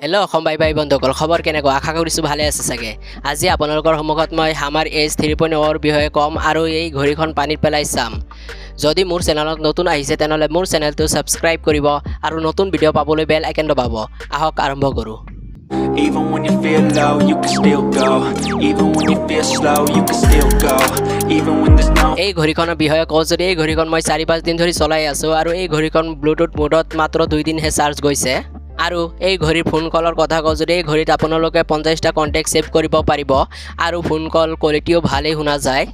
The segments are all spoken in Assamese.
হেল্ল' অসম ভাই বন্ধুসকল, খবৰ কেনেকুৱা? আশা কৰিছোঁ ভালে আছে চাগে। আজি আপোনালোকৰ সন্মুখত মই হামাৰ এজ 3.0 বিষয়ে ক'ম আৰু এই ঘড়ীখন পানীত পেলাই চাম। যদি মোৰ চেনেলত নতুন আহিছে তেনেহ'লে মোৰ চেনেলটো ছাবস্ক্ৰাইব কৰিব আৰু নতুন ভিডিঅ' পাবলৈ বেল আইকন দবাব। আহক আৰম্ভ কৰোঁ। Even when you feel low, you can still go. Even when you feel slow, you can still go. Even when there's no এই ঘড়ীখনৰ বিষয়ে কওঁ যদি এই ঘড়ীখন মই 4-5 দিন ধৰি চলাই আছোঁ আৰু এই ঘড়ীখন ব্লুটুথ মোডত মাত্ৰ 2 দিনহে চাৰ্জ গৈছে। আৰু এই ঘড়ীৰ ফোন কলৰ কথা কওঁ যদি এই ঘড়ীত আপোনালোকে 50টা কণ্টেক্ট ছেভ কৰিব পাৰিব আৰু ফোন কল কোৱালিটিও ভালেই শুনা যায়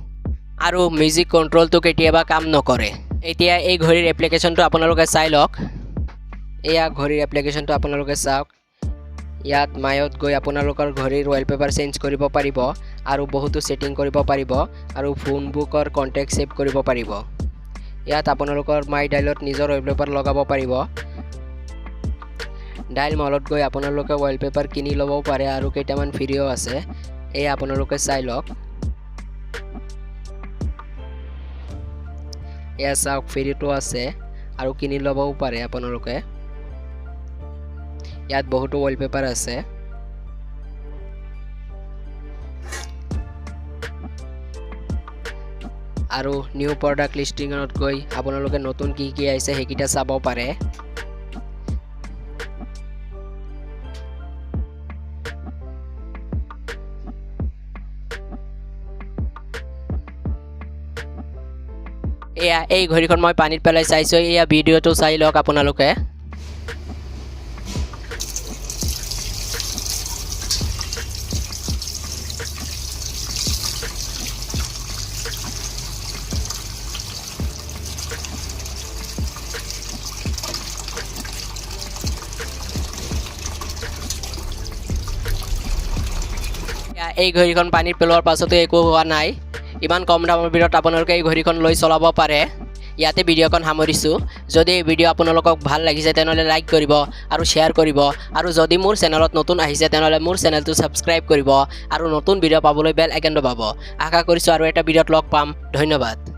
আৰু মিউজিক কণ্ট্ৰলটো কেতিয়াবা কাম নকৰে। এতিয়া এই ঘড়ীৰ এপ্লিকেশ্যনটো আপোনালোকে চাই লওক। এয়া ঘড়ীৰ এপ্লিকেশ্যনটো আপোনালোকে চাওক। ইয়াত মায়ত গৈ আপোনালোকৰ ঘড়ীৰ ৱালপেপাৰ চেঞ্জ কৰিব পাৰিব আৰু বহুতো ছেটিং কৰিব পাৰিব আৰু ফোন বুকৰ কণ্টেক্ট ছেভ কৰিব পাৰিব। ইয়াত আপোনালোকৰ মাই ডাইলত নিজৰ ৱালপেপাৰ লগাব পাৰিব। ডাইল মলত গৈ আপোনালোকে ৱালপেপাৰ কিনি ল'বও পাৰে আৰু কেইটামান ফ্ৰীও আছে। এয়া আপোনালোকে চাই লওক। এয়া চাওক, ফ্ৰীটো আছে আৰু কিনি ল'বও পাৰে আপোনালোকে। ইয়াত বহুতো ৱালপেপাৰ আছে। আৰু নিউ প্ৰডাক্ট লিষ্টিঙত গৈ আপোনালোকে নতুন কি কি আহিছে সেইকেইটা চাব পাৰে। এয়া এই ঘড়ীখন মই পানীত পেলাই চাইছোঁ। এয়া ভিডিঅ'টো চাই লওক আপোনালোকে। এই ঘড়ীখন পানীত পেলোৱাৰ পাছতো একো হোৱা নাই। ইমান কম দামৰ ভিতৰত আপোনালোকে এই ঘড়ীখন লৈ চলাব পাৰে। ইয়াতে ভিডিঅ'খন সামৰিছোঁ। যদি এই ভিডিঅ' আপোনালোকক ভাল লাগিছে তেনেহ'লে লাইক কৰিব আৰু শ্বেয়াৰ কৰিব আৰু যদি মোৰ চেনেলত নতুন আহিছে তেনেহ'লে মোৰ চেনেলটো ছাবস্ক্ৰাইব কৰিব আৰু নতুন ভিডিঅ' পাবলৈ বেল আইকন দবাব। আশা কৰিছোঁ আৰু এটা ভিডিঅ'ত লগ পাম। ধন্যবাদ।